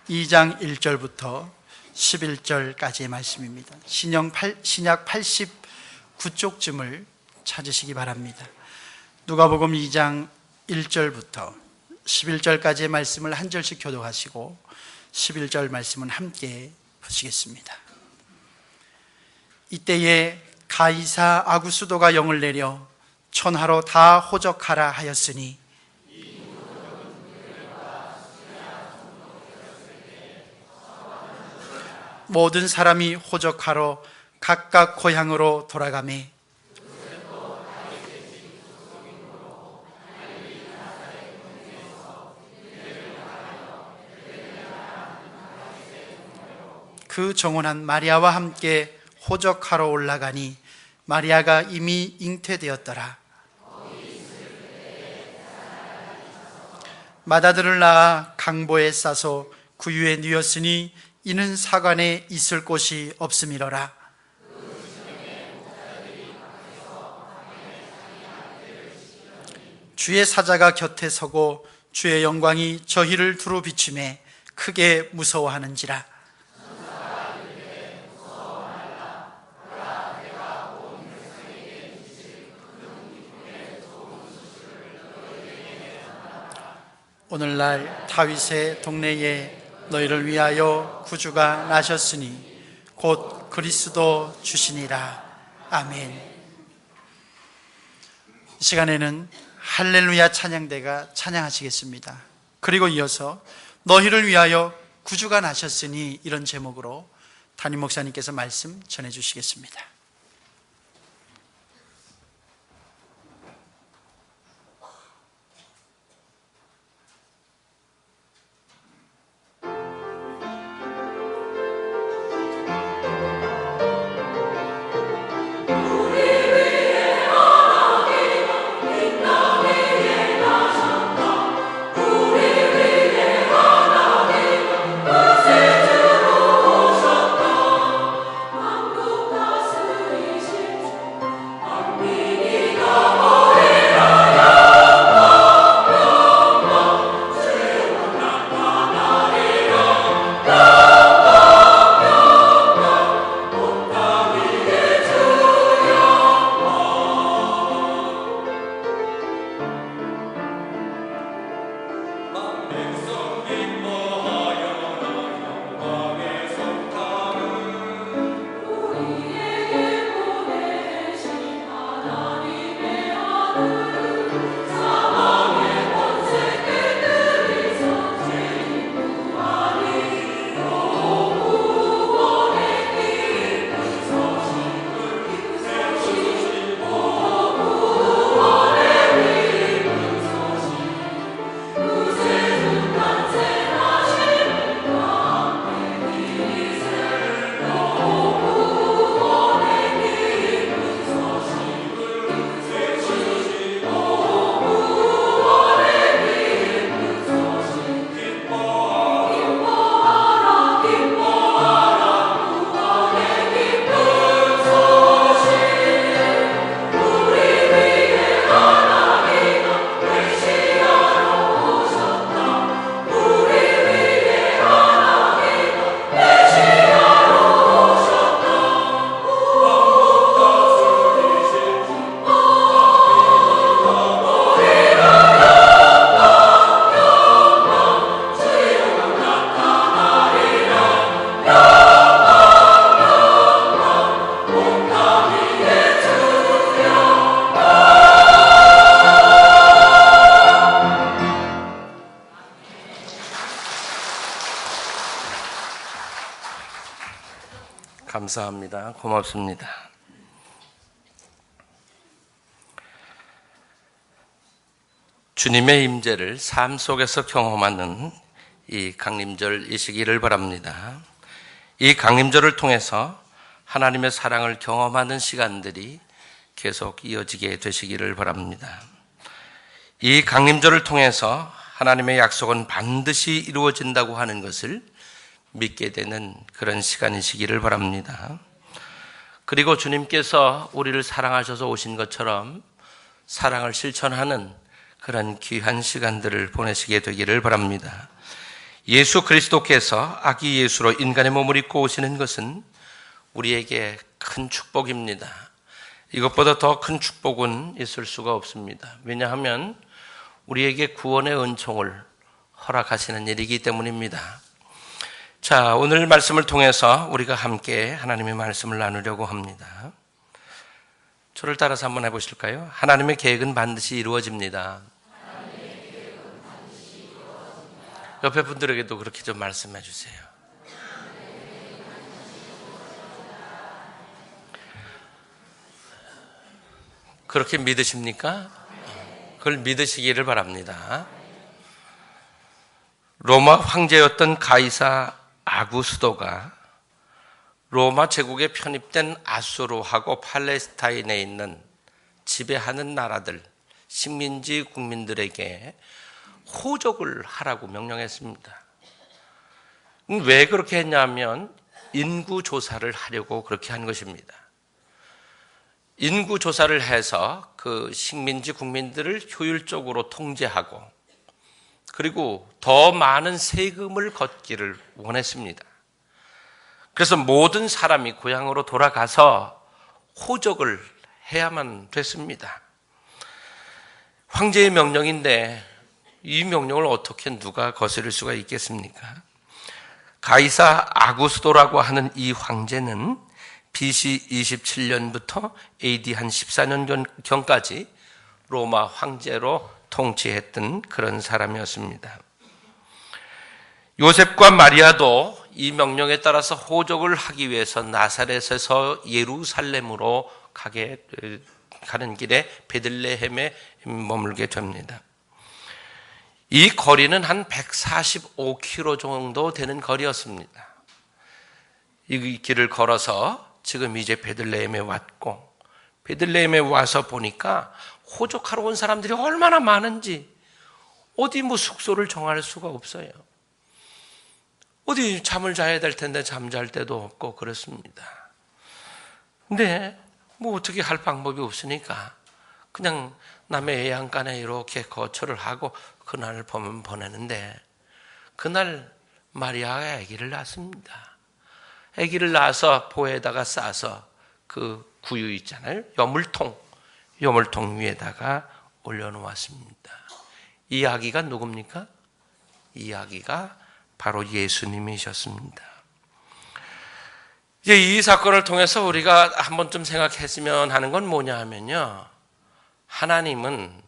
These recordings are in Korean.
2장 1절부터 11절까지의 말씀입니다. 신약 89쪽쯤을 찾으시기 바랍니다. 누가복음 2장 1절부터 11절까지의 말씀을 한 절씩 교독하시고 11절 말씀은 함께 보시겠습니다. 이때에 가이사 아구수도가 영을 내려 천하로 다 호적하라 하였으니 모든 사람이 호적하러 각각 고향으로 돌아가매 그 정혼한 마리아와 함께 호적하러 올라가니 마리아가 이미 잉태되었더라. 마다들을 낳아 강보에 싸서 구유에 누였으니 이는 사관에 있을 곳이 없음이러라. 주의 사자가 곁에 서고 주의 영광이 저희를 두루 비추매 크게 무서워하는지라. 오늘날 다윗의 동네에 너희를 위하여 구주가 나셨으니 곧 그리스도 주시니라. 아멘. 이 시간에는 할렐루야 찬양대가 찬양하시겠습니다. 그리고 이어서 너희를 위하여 구주가 나셨으니 이런 제목으로 담임 목사님께서 말씀 전해주시겠습니다. 감사합니다. 고맙습니다. 주님의 임재를 삶 속에서 경험하는 이 강림절이시기를 바랍니다. 이 강림절을 통해서 하나님의 사랑을 경험하는 시간들이 계속 이어지게 되시기를 바랍니다. 이 강림절을 통해서 하나님의 약속은 반드시 이루어진다고 하는 것을 믿게 되는 그런 시간이시기를 바랍니다. 그리고 주님께서 우리를 사랑하셔서 오신 것처럼 사랑을 실천하는 그런 귀한 시간들을 보내시게 되기를 바랍니다. 예수 그리스도께서 아기 예수로 인간의 몸을 입고 오시는 것은 우리에게 큰 축복입니다. 이것보다 더 큰 축복은 있을 수가 없습니다. 왜냐하면 우리에게 구원의 은총을 허락하시는 일이기 때문입니다. 자, 오늘 말씀을 통해서 우리가 함께 하나님의 말씀을 나누려고 합니다. 저를 따라서 한번 해보실까요? 하나님의 계획은 반드시 이루어집니다. 옆에 분들에게도 그렇게 좀 말씀해 주세요. 그렇게 믿으십니까? 그걸 믿으시기를 바랍니다. 로마 황제였던 가이사 아구스도가 로마 제국에 편입된 아수르하고 팔레스타인에 있는 지배하는 나라들, 식민지 국민들에게 호적을 하라고 명령했습니다. 왜 그렇게 했냐면 인구 조사를 하려고 그렇게 한 것입니다. 인구 조사를 해서 그 식민지 국민들을 효율적으로 통제하고 그리고 더 많은 세금을 걷기를 원했습니다. 그래서 모든 사람이 고향으로 돌아가서 호적을 해야만 됐습니다. 황제의 명령인데 이 명령을 어떻게 누가 거스릴 수가 있겠습니까? 가이사 아구스도라고 하는 이 황제는 BC 27년부터 AD 한 14년 전까지 로마 황제로 통치했던 그런 사람이었습니다. 요셉과 마리아도 이 명령에 따라서 호적을 하기 위해서 나사렛에서 예루살렘으로 가는 길에 베들레헴에 머물게 됩니다. 이 거리는 한 145km 정도 되는 거리였습니다. 이 길을 걸어서 지금 이제 베들레헴에 왔고, 베들레헴에 와서 보니까 호적하러 온 사람들이 얼마나 많은지 어디 뭐 숙소를 정할 수가 없어요. 어디 잠을 자야 될 텐데 잠잘 데도 없고 그렇습니다. 근데 뭐 어떻게 할 방법이 없으니까 그냥 남의 해안가에 이렇게 거처를 하고 그날을 보내는데, 그날 마리아가 아기를 낳습니다. 아기를 낳아서 보에다가 싸서 그 구유 있잖아요, 여물통 위에다가 올려놓았습니다. 이 아기가 누굽니까? 이 아기가 바로 예수님이셨습니다. 이제 이 사건을 통해서 우리가 한 번쯤 생각했으면 하는 건 뭐냐 하면요, 하나님은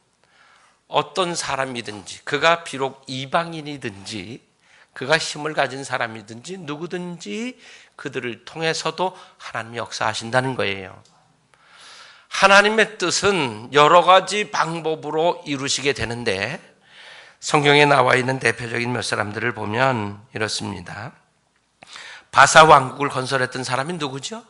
어떤 사람이든지, 그가 비록 이방인이든지 그가 힘을 가진 사람이든지 누구든지 그들을 통해서도 하나님이 역사하신다는 거예요. 하나님의 뜻은 여러 가지 방법으로 이루시게 되는데, 성경에 나와 있는 대표적인 몇 사람들을 보면 이렇습니다. 바사 왕국을 건설했던 사람이 누구죠?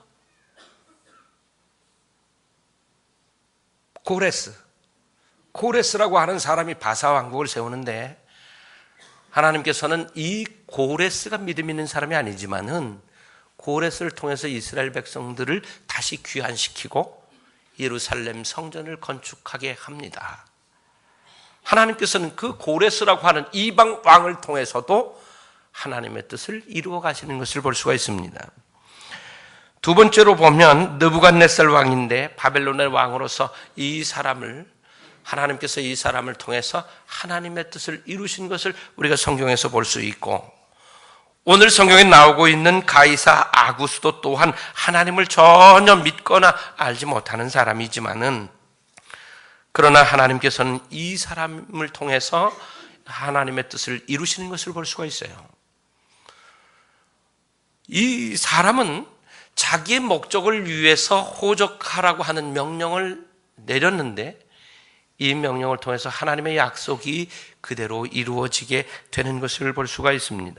고레스라고 하는 사람이 바사 왕국을 세우는데, 하나님께서는 이 고레스가 믿음 있는 사람이 아니지만은 고레스를 통해서 이스라엘 백성들을 다시 귀환시키고 예루살렘 성전을 건축하게 합니다. 하나님께서는 그 고레스라고 하는 이방 왕을 통해서도 하나님의 뜻을 이루어 가시는 것을 볼 수가 있습니다. 두 번째로 보면 느부갓네살 왕인데, 바벨론의 왕으로서 하나님께서 이 사람을 통해서 하나님의 뜻을 이루신 것을 우리가 성경에서 볼 수 있고, 오늘 성경에 나오고 있는 가이사 아구스도 또한 하나님을 전혀 믿거나 알지 못하는 사람이지만은, 그러나 하나님께서는 이 사람을 통해서 하나님의 뜻을 이루시는 것을 볼 수가 있어요. 이 사람은 자기의 목적을 위해서 호적하라고 하는 명령을 내렸는데, 이 명령을 통해서 하나님의 약속이 그대로 이루어지게 되는 것을 볼 수가 있습니다.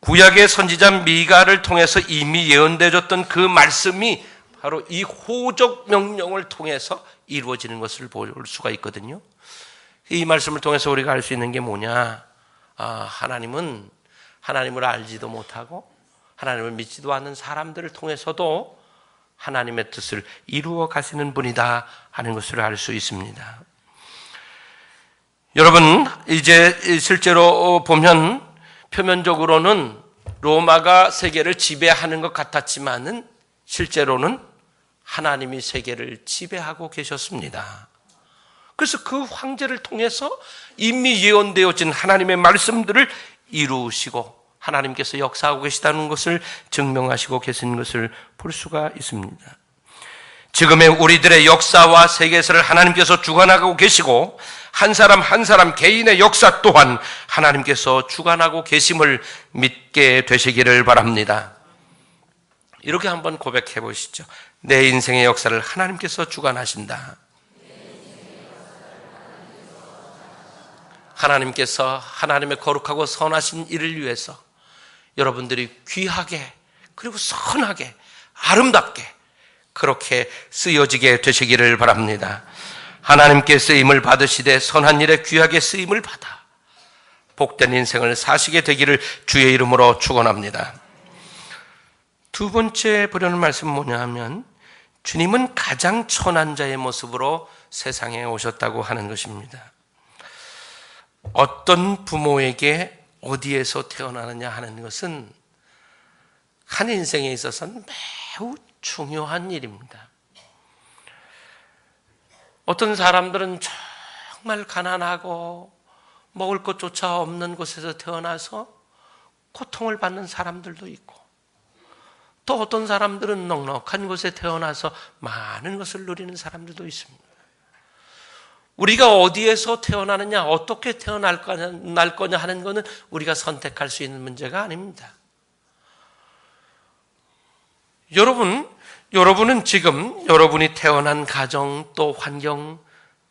구약의 선지자 미가를 통해서 이미 예언되어졌던 그 말씀이 바로 이 호적 명령을 통해서 이루어지는 것을 볼 수가 있거든요. 이 말씀을 통해서 우리가 알 수 있는 게 뭐냐? 하나님은 하나님을 알지도 못하고 하나님을 믿지도 않는 사람들을 통해서도 하나님의 뜻을 이루어 가시는 분이다 하는 것을 알 수 있습니다. 여러분, 이제 실제로 보면 표면적으로는 로마가 세계를 지배하는 것 같았지만은 실제로는 하나님이 세계를 지배하고 계셨습니다. 그래서 그 황제를 통해서 이미 예언되어진 하나님의 말씀들을 이루시고 하나님께서 역사하고 계시다는 것을 증명하시고 계신 것을 볼 수가 있습니다. 지금의 우리들의 역사와 세계사를 하나님께서 주관하고 계시고 한 사람 한 사람 개인의 역사 또한 하나님께서 주관하고 계심을 믿게 되시기를 바랍니다. 이렇게 한번 고백해 보시죠. 내 인생의 역사를 하나님께서 주관하신다. 하나님께서 하나님의 거룩하고 선하신 일을 위해서 여러분들이 귀하게 그리고 선하게 아름답게 그렇게 쓰여지게 되시기를 바랍니다. 하나님께 쓰임을 받으시되 선한 일에 귀하게 쓰임을 받아 복된 인생을 사시게 되기를 주의 이름으로 축원합니다. 두 번째 보려는 말씀은 뭐냐 하면 주님은 가장 천한 자의 모습으로 세상에 오셨다고 하는 것입니다. 어떤 부모에게 어디에서 태어나느냐 하는 것은 한 인생에 있어서는 매우 중요한 일입니다. 어떤 사람들은 정말 가난하고 먹을 것조차 없는 곳에서 태어나서 고통을 받는 사람들도 있고 또 어떤 사람들은 넉넉한 곳에 태어나서 많은 것을 누리는 사람들도 있습니다. 우리가 어디에서 태어나느냐, 어떻게 태어날 거냐 하는 것은 우리가 선택할 수 있는 문제가 아닙니다. 여러분은 지금 여러분이 태어난 가정 또 환경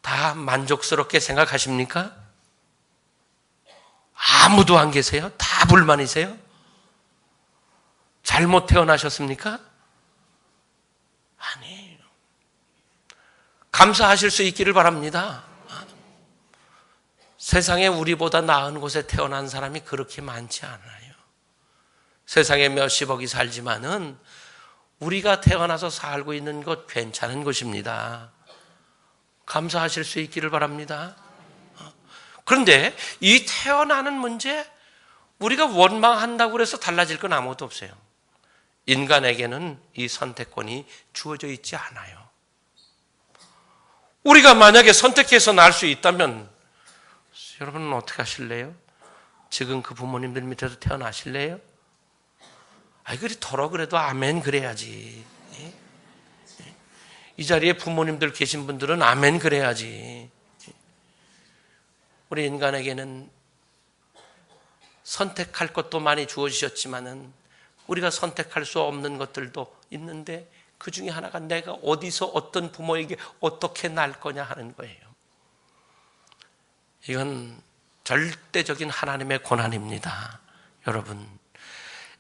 다 만족스럽게 생각하십니까? 아무도 안 계세요? 다 불만이세요? 잘못 태어나셨습니까? 아니에요. 감사하실 수 있기를 바랍니다. 세상에 우리보다 나은 곳에 태어난 사람이 그렇게 많지 않아요. 세상에 몇십억이 살지만은 우리가 태어나서 살고 있는 것 괜찮은 것입니다. 감사하실 수 있기를 바랍니다. 그런데 이 태어나는 문제 우리가 원망한다고 해서 달라질 건 아무것도 없어요. 인간에게는 이 선택권이 주어져 있지 않아요. 우리가 만약에 선택해서 날 수 있다면 여러분은 어떻게 하실래요? 지금 그 부모님들 밑에서 태어나실래요? 그리 더러 그래도 아멘 그래야지. 이 자리에 부모님들 계신 분들은 아멘 그래야지. 우리 인간에게는 선택할 것도 많이 주어지셨지만은 우리가 선택할 수 없는 것들도 있는데 그 중에 하나가 내가 어디서 어떤 부모에게 어떻게 날 거냐 하는 거예요. 이건 절대적인 하나님의 고난입니다. 여러분,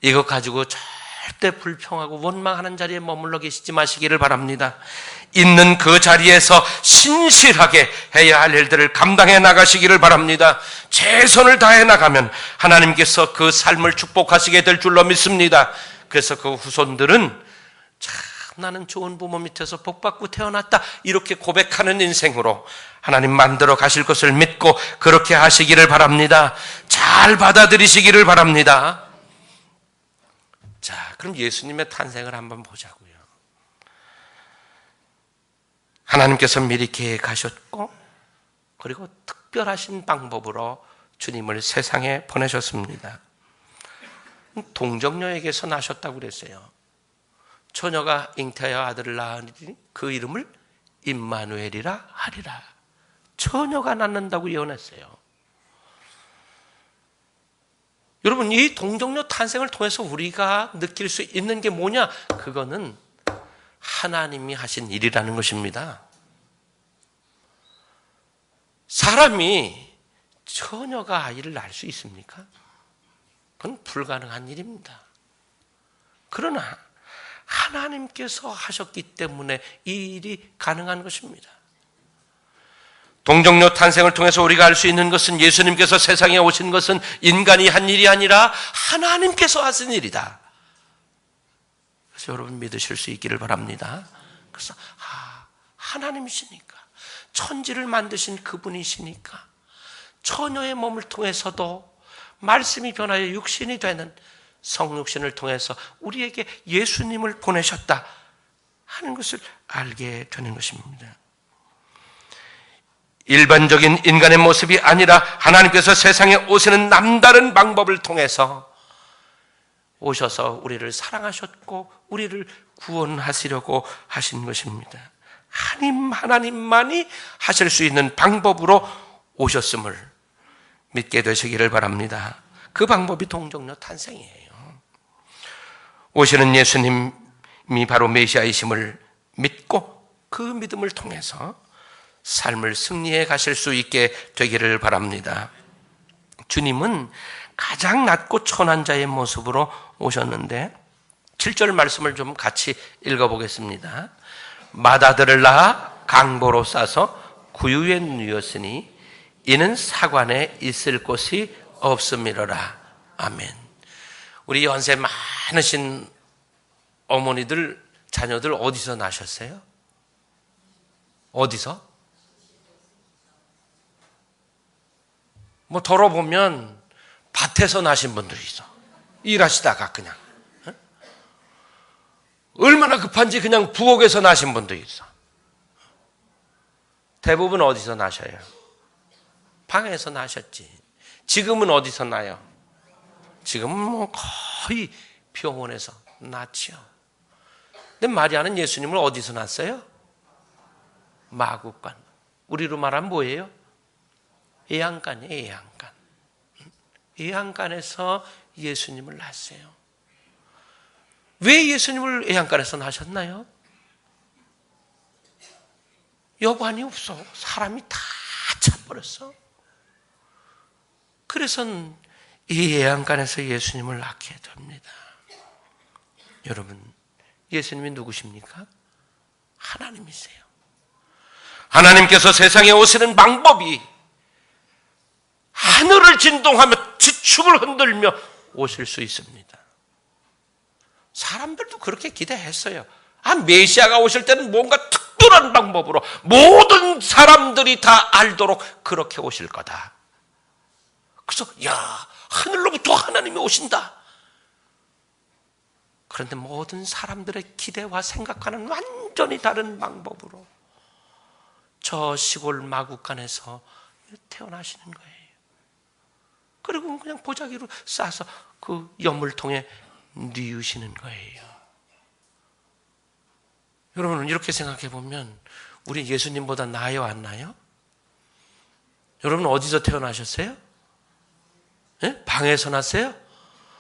이거 가지고 절대 불평하고 원망하는 자리에 머물러 계시지 마시기를 바랍니다. 있는 그 자리에서 신실하게 해야 할 일들을 감당해 나가시기를 바랍니다. 최선을 다해 나가면 하나님께서 그 삶을 축복하시게 될 줄로 믿습니다. 그래서 그 후손들은 참 나는 좋은 부모 밑에서 복받고 태어났다 이렇게 고백하는 인생으로 하나님 만들어 가실 것을 믿고 그렇게 하시기를 바랍니다. 잘 받아들이시기를 바랍니다. 자, 그럼 예수님의 탄생을 한번 보자고요. 하나님께서 미리 계획하셨고 그리고 특별하신 방법으로 주님을 세상에 보내셨습니다. 동정녀에게서 나셨다고 그랬어요. 처녀가 잉태하여 아들을 낳으니 그 이름을 임마누엘이라 하리라. 처녀가 낳는다고 예언했어요. 여러분, 이 동정녀 탄생을 통해서 우리가 느낄 수 있는 게 뭐냐? 그거는 하나님이 하신 일이라는 것입니다. 사람이 처녀가 아이를 낳을 수 있습니까? 그건 불가능한 일입니다. 그러나 하나님께서 하셨기 때문에 이 일이 가능한 것입니다. 동정녀 탄생을 통해서 우리가 알 수 있는 것은 예수님께서 세상에 오신 것은 인간이 한 일이 아니라 하나님께서 하신 일이다. 그래서 여러분 믿으실 수 있기를 바랍니다. 그래서 하나님이시니까, 천지를 만드신 그분이시니까 처녀의 몸을 통해서도 말씀이 변하여 육신이 되는 성육신을 통해서 우리에게 예수님을 보내셨다 하는 것을 알게 되는 것입니다. 일반적인 인간의 모습이 아니라 하나님께서 세상에 오시는 남다른 방법을 통해서 오셔서 우리를 사랑하셨고 우리를 구원하시려고 하신 것입니다. 하나님만이 하실 수 있는 방법으로 오셨음을 믿게 되시기를 바랍니다. 그 방법이 동정녀 탄생이에요. 오시는 예수님이 바로 메시아이심을 믿고 그 믿음을 통해서 삶을 승리해 가실 수 있게 되기를 바랍니다. 주님은 가장 낮고 천한 자의 모습으로 오셨는데 7절 말씀을 좀 같이 읽어보겠습니다. 맏아들을 낳아 강보로 싸서 구유에 누웠으니 이는 사관에 있을 곳이 없음이로라. 아멘. 우리 연세 많으신 어머니들, 자녀들 어디서 나셨어요? 어디서? 뭐 돌아보면 밭에서 나신 분들이 있어. 일하시다가 그냥. 얼마나 급한지 그냥 부엌에서 나신 분도 있어. 대부분 어디서 나셔요? 방에서 나셨지. 지금은 어디서 나요? 지금은 뭐 거의 병원에서 낳지요. 근데 마리아는 예수님을 어디서 낳았어요? 마구간. 우리로 말하면 뭐예요? 예양간이에요, 예양간. 예양간에서 예수님을 낳았어요. 왜 예수님을 예양간에서 낳으셨나요? 여관이 없어. 사람이 다 차버렸어. 그래서 이 예양간에서 예수님을 낳게 됩니다. 여러분, 예수님이 누구십니까? 하나님이세요. 하나님께서 세상에 오시는 방법이 하늘을 진동하며 지축을 흔들며 오실 수 있습니다. 사람들도 그렇게 기대했어요. 메시아가 오실 때는 뭔가 특별한 방법으로 모든 사람들이 다 알도록 그렇게 오실 거다. 그래서 하늘로부터 하나님이 오신다. 그런데 모든 사람들의 기대와 생각과는 완전히 다른 방법으로 저 시골 마구간에서 태어나시는 거예요. 그리고 그냥 보자기로 싸서 그 여물통에 뉘우시는 거예요. 여러분은 이렇게 생각해 보면 우리 예수님보다 나아요, 안 나아요? 여러분 어디서 태어나셨어요? 네? 방에서 났어요?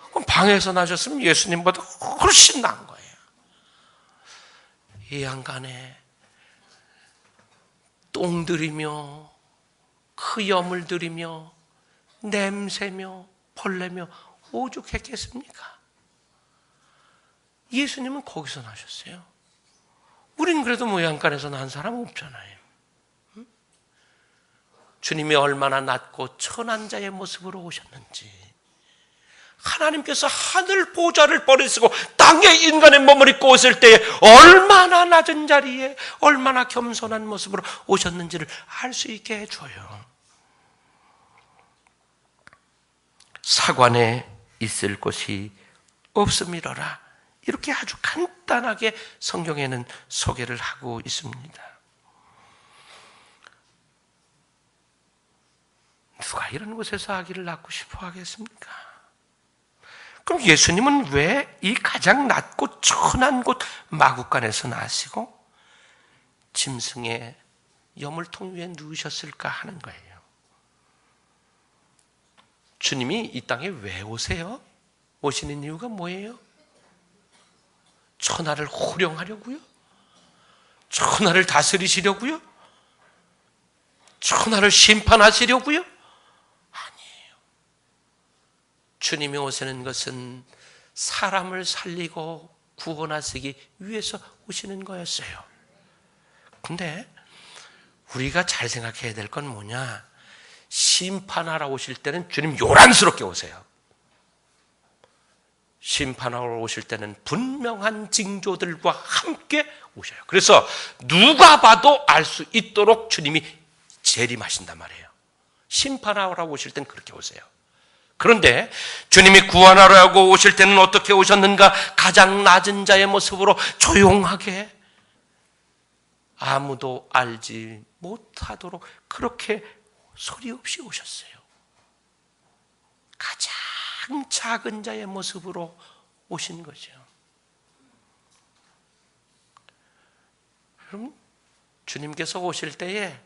그럼 방에서 나셨으면 예수님보다 훨씬 나은 거예요. 이 양간에 똥 들이며 그 염을 들이며 냄새며 벌레며 오죽했겠습니까? 예수님은 거기서 나셨어요. 우린 그래도 모양간에서 난 사람 없잖아요. 주님이 얼마나 낮고 천한 자의 모습으로 오셨는지, 하나님께서 하늘 보좌를 버리시고 땅에 인간의 몸을 입고 오실 때에 얼마나 낮은 자리에 얼마나 겸손한 모습으로 오셨는지를 알 수 있게 해줘요. 사관에 있을 곳이 없음이로라. 이렇게 아주 간단하게 성경에는 소개를 하고 있습니다. 누가 이런 곳에서 아기를 낳고 싶어 하겠습니까? 그럼 예수님은 왜 이 가장 낮고 천한 곳 마구간에서 나시고 짐승의 여물통 위에 누우셨을까 하는 거예요. 주님이 이 땅에 왜 오세요? 오시는 이유가 뭐예요? 천하를 호령하려고요? 천하를 다스리시려고요? 천하를 심판하시려고요? 아니에요. 주님이 오시는 것은 사람을 살리고 구원하시기 위해서 오시는 거였어요. 근데 우리가 잘 생각해야 될 건 뭐냐? 심판하러 오실 때는 주님 요란스럽게 오세요. 심판하러 오실 때는 분명한 징조들과 함께 오셔요. 그래서 누가 봐도 알 수 있도록 주님이 재림하신단 말이에요. 심판하러 오실 때는 그렇게 오세요. 그런데 주님이 구원하려고 오실 때는 어떻게 오셨는가? 가장 낮은 자의 모습으로 조용하게 아무도 알지 못하도록 그렇게 소리 없이 오셨어요. 가장 작은 자의 모습으로 오신 거죠. 그럼 주님께서 오실 때에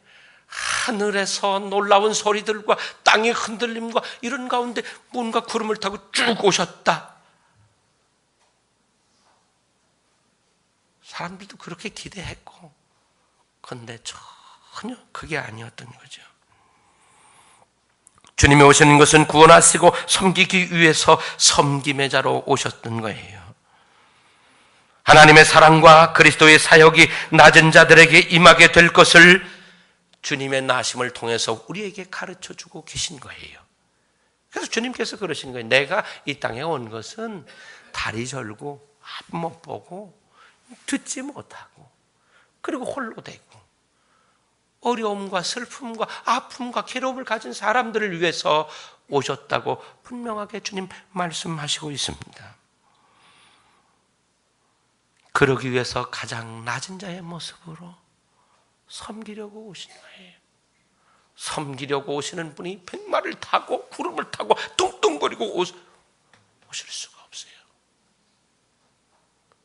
하늘에서 놀라운 소리들과 땅의 흔들림과 이런 가운데 뭔가 구름을 타고 쭉 오셨다. 사람들도 그렇게 기대했고, 그런데 전혀 그게 아니었던 거죠. 주님이 오시는 것은 구원하시고 섬기기 위해서 섬김의 자로 오셨던 거예요. 하나님의 사랑과 그리스도의 사역이 낮은 자들에게 임하게 될 것을 주님의 나심을 통해서 우리에게 가르쳐주고 계신 거예요. 그래서 주님께서 그러신 거예요. 내가 이 땅에 온 것은 다리 절고 앞 못 보고 듣지 못하고 그리고 홀로 되고 어려움과 슬픔과 아픔과 괴로움을 가진 사람들을 위해서 오셨다고 분명하게 주님 말씀하시고 있습니다. 그러기 위해서 가장 낮은 자의 모습으로 섬기려고 오신 거예요. 섬기려고 오시는 분이 백마를 타고 구름을 타고 뚱뚱거리고 오실 수가 없어요.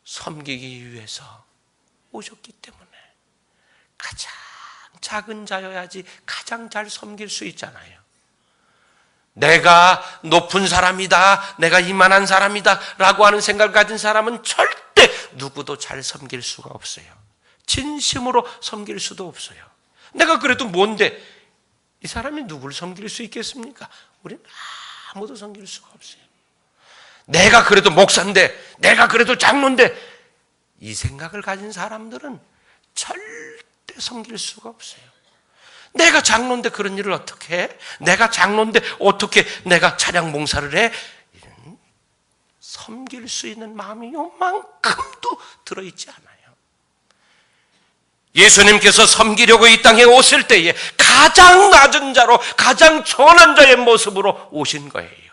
섬기기 위해서 오셨기 때문에 가장 작은 자여야지 가장 잘 섬길 수 있잖아요. 내가 높은 사람이다, 내가 이만한 사람이다 라고 하는 생각을 가진 사람은 절대 누구도 잘 섬길 수가 없어요. 진심으로 섬길 수도 없어요. 내가 그래도 뭔데 이 사람이 누구를 섬길 수 있겠습니까? 우리는 아무도 섬길 수가 없어요. 내가 그래도 목사인데, 내가 그래도 장로인데, 이 생각을 가진 사람들은 절대 섬길 수가 없어요. 내가 장로인데 그런 일을 어떻게 해? 내가 장로인데 어떻게 내가 차량 봉사를 해? 이런 섬길 수 있는 마음이 요만큼도 들어있지 않아요. 예수님께서 섬기려고 이 땅에 오실 때에 가장 낮은 자로 가장 천한 자의 모습으로 오신 거예요.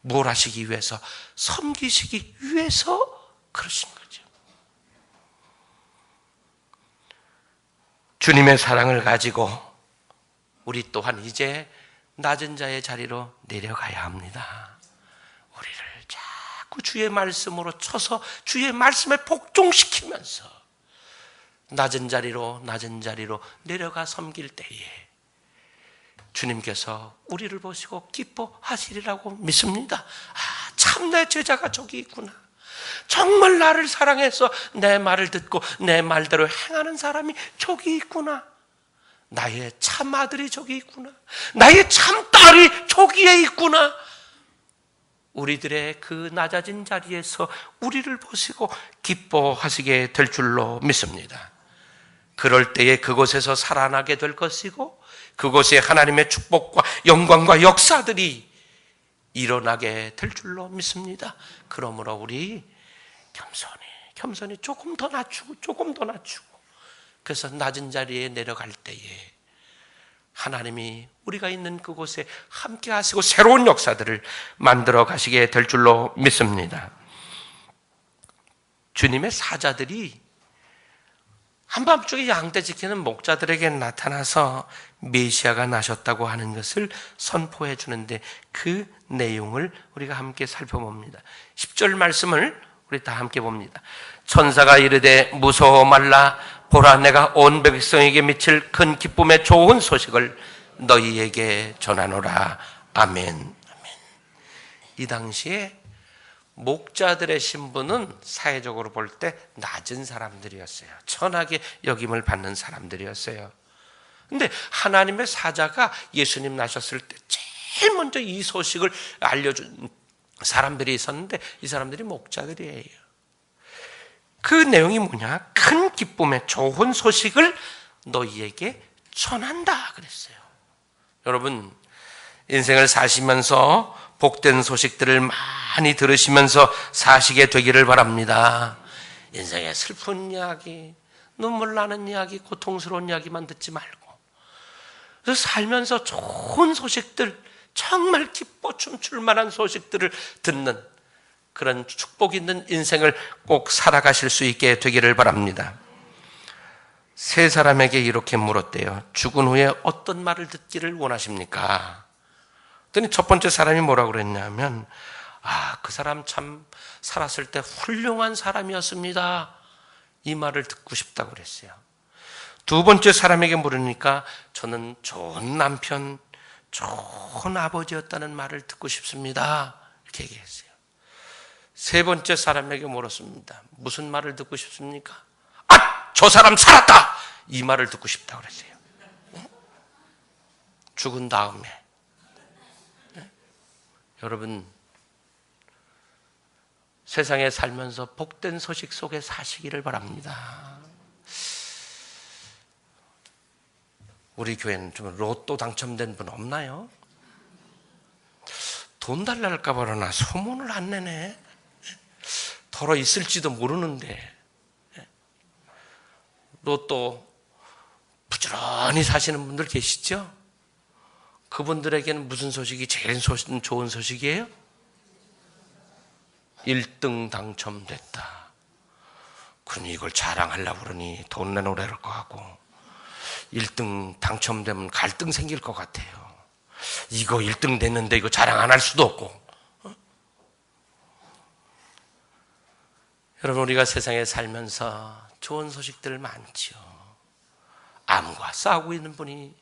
뭘 하시기 위해서? 섬기시기 위해서 그러신 거죠. 주님의 사랑을 가지고 우리 또한 이제 낮은 자의 자리로 내려가야 합니다. 우리를 자꾸 주의 말씀으로 쳐서 주의 말씀에 복종시키면서 낮은 자리로 내려가 섬길 때에 주님께서 우리를 보시고 기뻐하시리라고 믿습니다. 참 내 제자가 저기 있구나. 정말 나를 사랑해서 내 말을 듣고 내 말대로 행하는 사람이 저기 있구나. 나의 참 아들이 저기 있구나. 나의 참 딸이 저기에 있구나. 우리들의 그 낮아진 자리에서 우리를 보시고 기뻐하시게 될 줄로 믿습니다. 그럴 때에 그곳에서 살아나게 될 것이고 그곳에 하나님의 축복과 영광과 역사들이 일어나게 될 줄로 믿습니다. 그러므로 우리 겸손히 조금 더 낮추고 그래서 낮은 자리에 내려갈 때에 하나님이 우리가 있는 그곳에 함께 하시고 새로운 역사들을 만들어 가시게 될 줄로 믿습니다. 주님의 사자들이 한밤중에 양떼 지키는 목자들에게 나타나서 메시아가 나셨다고 하는 것을 선포해 주는데 그 내용을 우리가 함께 살펴봅니다. 10절 말씀을 우리 다 함께 봅니다. 천사가 이르되 무서워 말라. 보라, 내가 온 백성에게 미칠 큰 기쁨의 좋은 소식을 너희에게 전하노라. 아멘. 이 당시에 목자들의 신분은 사회적으로 볼 때 낮은 사람들이었어요. 천하게 여김을 받는 사람들이었어요. 근데 하나님의 사자가 예수님 나셨을 때 제일 먼저 이 소식을 알려준 사람들이 있었는데 이 사람들이 목자들이에요. 그 내용이 뭐냐? 큰 기쁨의 좋은 소식을 너희에게 전한다 그랬어요. 여러분, 인생을 사시면서 복된 소식들을 많이 들으시면서 사시게 되기를 바랍니다. 인생의 슬픈 이야기, 눈물 나는 이야기, 고통스러운 이야기만 듣지 말고 그래서 살면서 좋은 소식들, 정말 기뻐 춤출 만한 소식들을 듣는 그런 축복 있는 인생을 꼭 살아가실 수 있게 되기를 바랍니다. 세 사람에게 이렇게 물었대요. 죽은 후에 어떤 말을 듣기를 원하십니까? 그랬더니 첫 번째 사람이 뭐라고 그랬냐면, 그 사람 참 살았을 때 훌륭한 사람이었습니다. 이 말을 듣고 싶다고 그랬어요. 두 번째 사람에게 물으니까 저는 좋은 남편, 좋은 아버지였다는 말을 듣고 싶습니다. 이렇게 얘기했어요. 세 번째 사람에게 물었습니다. 무슨 말을 듣고 싶습니까? 저 사람 살았다! 이 말을 듣고 싶다고 그랬어요. 죽은 다음에. 여러분, 세상에 살면서 복된 소식 속에 사시기를 바랍니다. 우리 교회는 좀 로또 당첨된 분 없나요? 돈 달랄까 봐나 소문을 안 내네. 덜어 있을지도 모르는데. 로또 부지런히 사시는 분들 계시죠? 그분들에게는 무슨 소식이 제일 좋은 소식이에요? 1등 당첨됐다. 그러니 이걸 자랑하려고 그러니 돈 내놓으라고 하고 1등 당첨되면 갈등 생길 것 같아요. 이거 1등 됐는데 이거 자랑 안 할 수도 없고. 여러분, 우리가 세상에 살면서 좋은 소식들 많지요. 암과 싸우고 있는 분이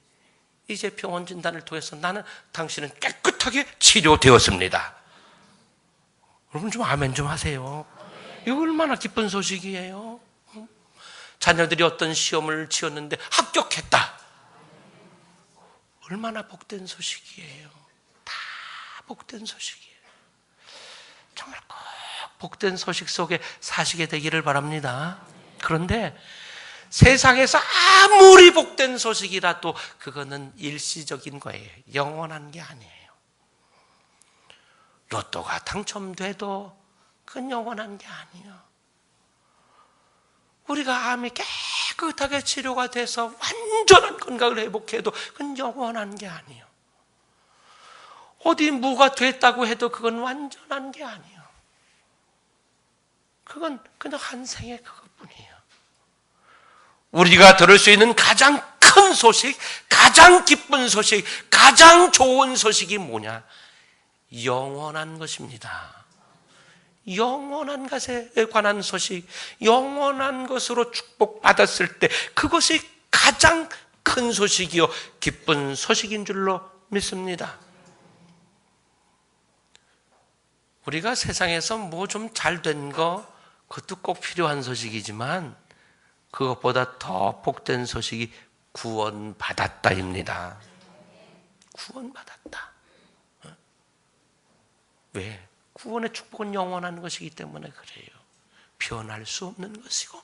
이제 병원 진단을 통해서 나는 당신은 깨끗하게 치료되었습니다. 여러분 좀 아멘 좀 하세요. 이거 얼마나 기쁜 소식이에요. 자녀들이 어떤 시험을 치렀는데 합격했다. 얼마나 복된 소식이에요. 다 복된 소식이에요. 정말 꼭 복된 소식 속에 사시게 되기를 바랍니다. 그런데 세상에서 아무리 복된 소식이라도 그거는 일시적인 거예요. 영원한 게 아니에요. 로또가 당첨돼도 그건 영원한 게 아니에요. 우리가 암이 깨끗하게 치료가 돼서 완전한 건강을 회복해도 그건 영원한 게 아니에요. 어디 뭐가 됐다고 해도 그건 완전한 게 아니에요. 그건 그냥 한 생의 그것뿐이에요. 우리가 들을 수 있는 가장 큰 소식, 가장 기쁜 소식, 가장 좋은 소식이 뭐냐? 영원한 것입니다. 영원한 것에 관한 소식, 영원한 것으로 축복받았을 때 그것이 가장 큰 소식이요 기쁜 소식인 줄로 믿습니다. 우리가 세상에서 뭐 좀 잘 된 거 그것도 꼭 필요한 소식이지만 그것보다 더 복된 소식이 구원받았다입니다. 구원받았다. 왜? 구원의 축복은 영원한 것이기 때문에 그래요. 변할 수 없는 것이고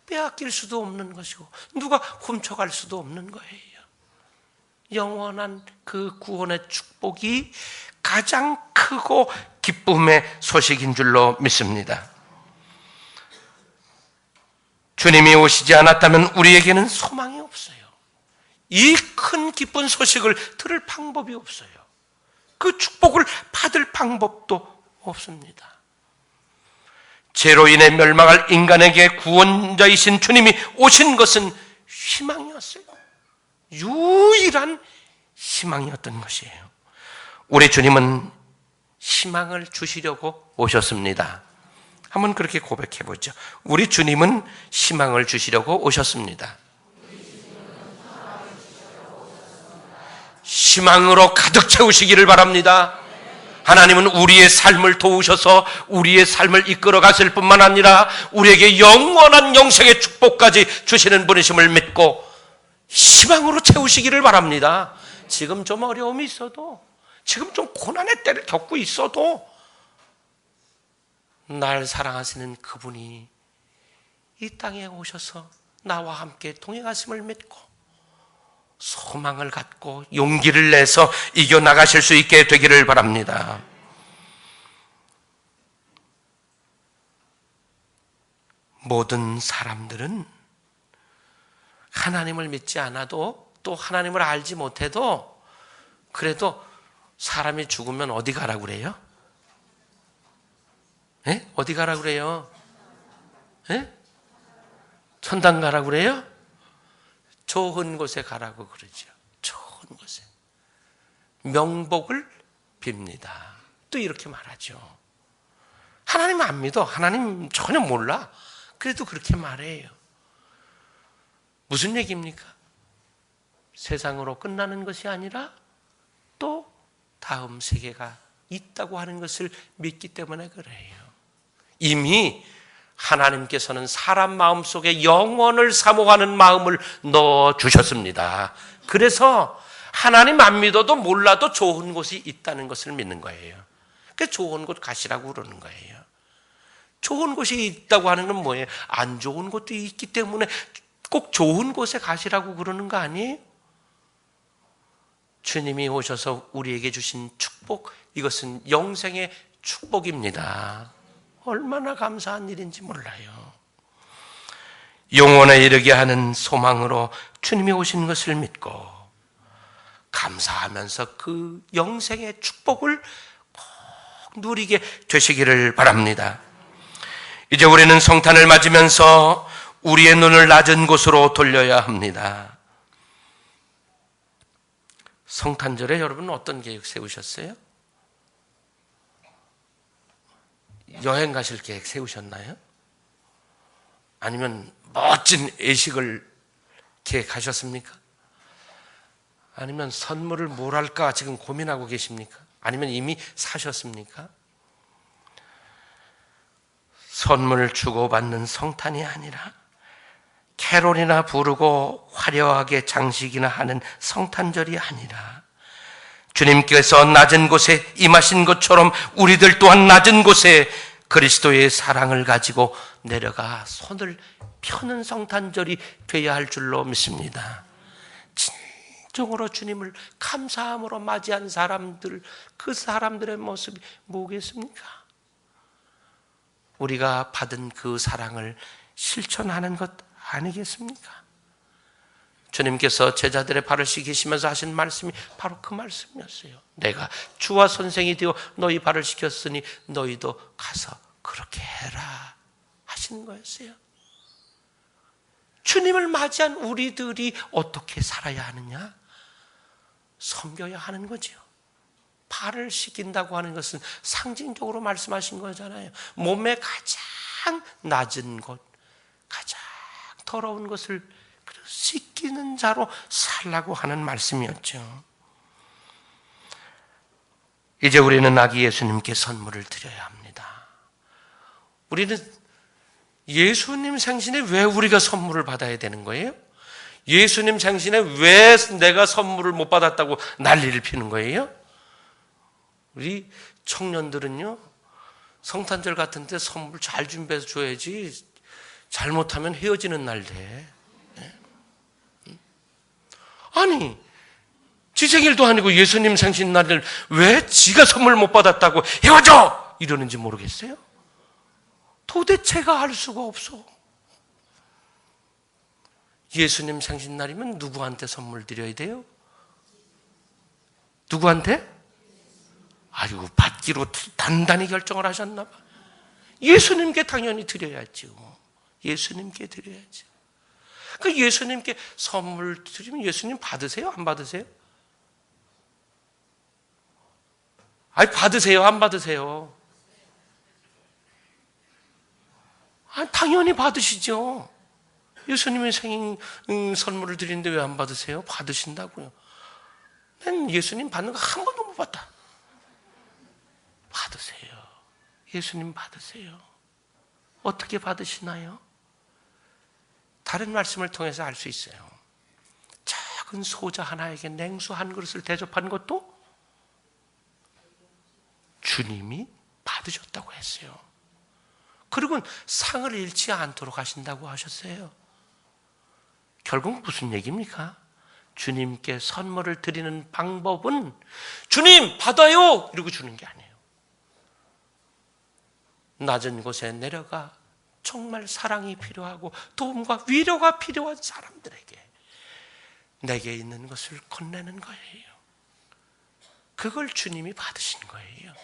빼앗길 수도 없는 것이고 누가 훔쳐갈 수도 없는 거예요. 영원한 그 구원의 축복이 가장 크고 기쁨의 소식인 줄로 믿습니다. 주님이 오시지 않았다면 우리에게는 소망이 없어요. 이 큰 기쁜 소식을 들을 방법이 없어요. 그 축복을 받을 방법도 없습니다. 죄로 인해 멸망할 인간에게 구원자이신 주님이 오신 것은 희망이었어요. 유일한 희망이었던 것이에요. 우리 주님은 희망을 주시려고 오셨습니다. 한번 그렇게 고백해 보죠. 우리 주님은 희망을 주시려고 오셨습니다. 희망으로 가득 채우시기를 바랍니다. 하나님은 우리의 삶을 도우셔서 우리의 삶을 이끌어 가실 뿐만 아니라 우리에게 영원한 영생의 축복까지 주시는 분이심을 믿고 희망으로 채우시기를 바랍니다. 지금 좀 어려움이 있어도, 지금 좀 고난의 때를 겪고 있어도 날 사랑하시는 그분이 이 땅에 오셔서 나와 함께 동행하심을 믿고 소망을 갖고 용기를 내서 이겨나가실 수 있게 되기를 바랍니다. 모든 사람들은 하나님을 믿지 않아도 또 하나님을 알지 못해도 그래도 사람이 죽으면 어디 가라고 그래요? 예? 어디 가라고 그래요? 예? 천당 가라고 그래요? 좋은 곳에 가라고 그러죠. 좋은 곳에. 명복을 빕니다. 또 이렇게 말하죠. 하나님 안 믿어. 하나님 전혀 몰라. 그래도 그렇게 말해요. 무슨 얘기입니까? 세상으로 끝나는 것이 아니라 또 다음 세계가 있다고 하는 것을 믿기 때문에 그래요. 이미 하나님께서는 사람 마음속에 영원을 사모하는 마음을 넣어주셨습니다. 그래서 하나님 안 믿어도 몰라도 좋은 곳이 있다는 것을 믿는 거예요. 그래서 좋은 곳 가시라고 그러는 거예요. 좋은 곳이 있다고 하는 건 뭐예요? 안 좋은 곳도 있기 때문에 꼭 좋은 곳에 가시라고 그러는 거 아니에요? 주님이 오셔서 우리에게 주신 축복, 이것은 영생의 축복입니다. 얼마나 감사한 일인지 몰라요. 영원에 이르게 하는 소망으로 주님이 오신 것을 믿고 감사하면서 그 영생의 축복을 꼭 누리게 되시기를 바랍니다. 이제 우리는 성탄을 맞으면서 우리의 눈을 낮은 곳으로 돌려야 합니다. 성탄절에 여러분 어떤 계획 세우셨어요? 여행 가실 계획 세우셨나요? 아니면 멋진 외식을 계획하셨습니까? 아니면 선물을 뭘 할까 지금 고민하고 계십니까? 아니면 이미 사셨습니까? 선물을 주고받는 성탄이 아니라 캐롤이나 부르고 화려하게 장식이나 하는 성탄절이 아니라 주님께서 낮은 곳에 임하신 것처럼 우리들 또한 낮은 곳에 그리스도의 사랑을 가지고 내려가 손을 펴는 성탄절이 되어야 할 줄로 믿습니다. 진정으로 주님을 감사함으로 맞이한 사람들, 그 사람들의 모습이 뭐겠습니까? 우리가 받은 그 사랑을 실천하는 것 아니겠습니까? 주님께서 제자들의 발을 씻기시면서 하신 말씀이 바로 그 말씀이었어요. 내가 주와 선생이 되어 너희 발을 씻겼으니 너희도 가서 그렇게 해라 하신 거였어요. 주님을 맞이한 우리들이 어떻게 살아야 하느냐? 섬겨야 하는 거죠. 발을 씻긴다고 하는 것은 상징적으로 말씀하신 거잖아요. 몸의 가장 낮은 곳, 가장 더러운 것을 씻기는 자로 살라고 하는 말씀이었죠. 이제 우리는 아기 예수님께 선물을 드려야 합니다. 우리는 예수님 생신에 왜 우리가 선물을 받아야 되는 거예요? 예수님 생신에 왜 내가 선물을 못 받았다고 난리를 피는 거예요? 우리 청년들은요, 성탄절 같은 데 선물 잘 준비해서 줘야지 잘못하면 헤어지는 날 돼. 아니, 지 생일도 아니고 예수님 생신날을 왜 지가 선물 못 받았다고 헤어져! 이러는지 모르겠어요? 도대체가 알 수가 없어. 예수님 생신날이면 누구한테 선물 드려야 돼요? 누구한테? 아이고, 받기로 단단히 결정을 하셨나 봐. 예수님께 당연히 드려야죠. 예수님께 드려야죠. 그 예수님께 선물 드리면 예수님 받으세요? 안 받으세요? 아니, 받으세요? 안 받으세요? 아니, 당연히 받으시죠. 예수님의 생일 선물을 드리는데 왜 안 받으세요? 받으신다고요. 난 예수님 받는 거 한 번도 못 봤다. 받으세요. 예수님 받으세요. 어떻게 받으시나요? 다른 말씀을 통해서 알 수 있어요. 작은 소자 하나에게 냉수 한 그릇을 대접한 것도 주님이 받으셨다고 했어요. 그리고 상을 잃지 않도록 하신다고 하셨어요. 결국 무슨 얘기입니까? 주님께 선물을 드리는 방법은 주님 받아요! 이러고 주는 게 아니에요. 낮은 곳에 내려가 정말 사랑이 필요하고 도움과 위로가 필요한 사람들에게 내게 있는 것을 건네는 거예요. 그걸 주님이 받으신 거예요.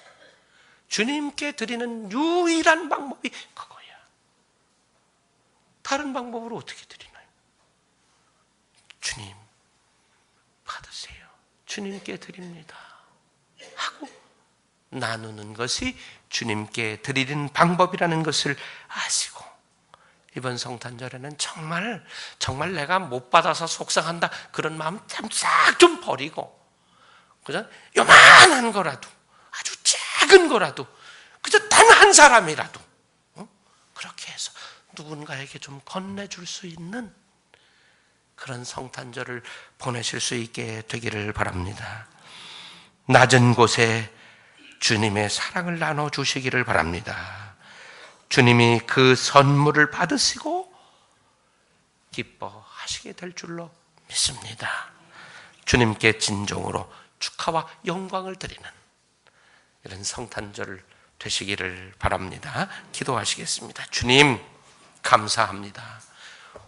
주님께 드리는 유일한 방법이 그거야. 다른 방법으로 어떻게 드리나요? 주님 받으세요. 주님께 드립니다 하고 나누는 것이 주님께 드리는 방법이라는 것을 아시고, 이번 성탄절에는 정말 내가 못 받아서 속상한다 그런 마음 싹 좀 버리고, 그죠? 요만한 거라도, 아주 작은 거라도, 그저 단 한 사람이라도 그렇게 해서 누군가에게 좀 건네줄 수 있는 그런 성탄절을 보내실 수 있게 되기를 바랍니다. 낮은 곳에 주님의 사랑을 나눠주시기를 바랍니다. 주님이 그 선물을 받으시고 기뻐하시게 될 줄로 믿습니다. 주님께 진정으로 축하와 영광을 드리는 이런 성탄절 되시기를 바랍니다. 기도하시겠습니다. 주님 감사합니다.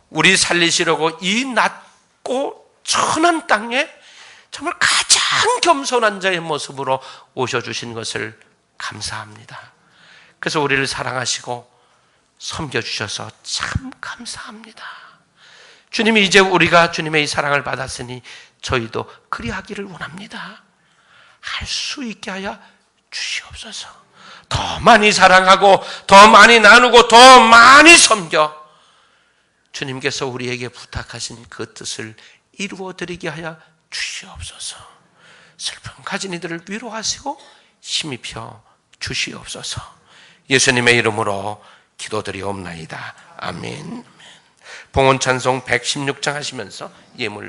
우리 살리시려고 이 낮고 천한 땅에 정말 가장 겸손한 자의 모습으로 오셔주신 것을 감사합니다. 그래서 우리를 사랑하시고 섬겨주셔서 참 감사합니다. 주님이 이제 우리가 주님의 이 사랑을 받았으니 저희도 그리하기를 원합니다. 할 수 있게 하여 주시옵소서. 더 많이 사랑하고 더 많이 나누고 더 많이 섬겨 주님께서 우리에게 부탁하신 그 뜻을 이루어드리게 하여 주시옵소서. 슬픔 가진 이들을 위로하시고 힘입혀 주시옵소서. 예수님의 이름으로 기도드리옵나이다. 아멘. 봉헌 찬송 116장 하시면서 예물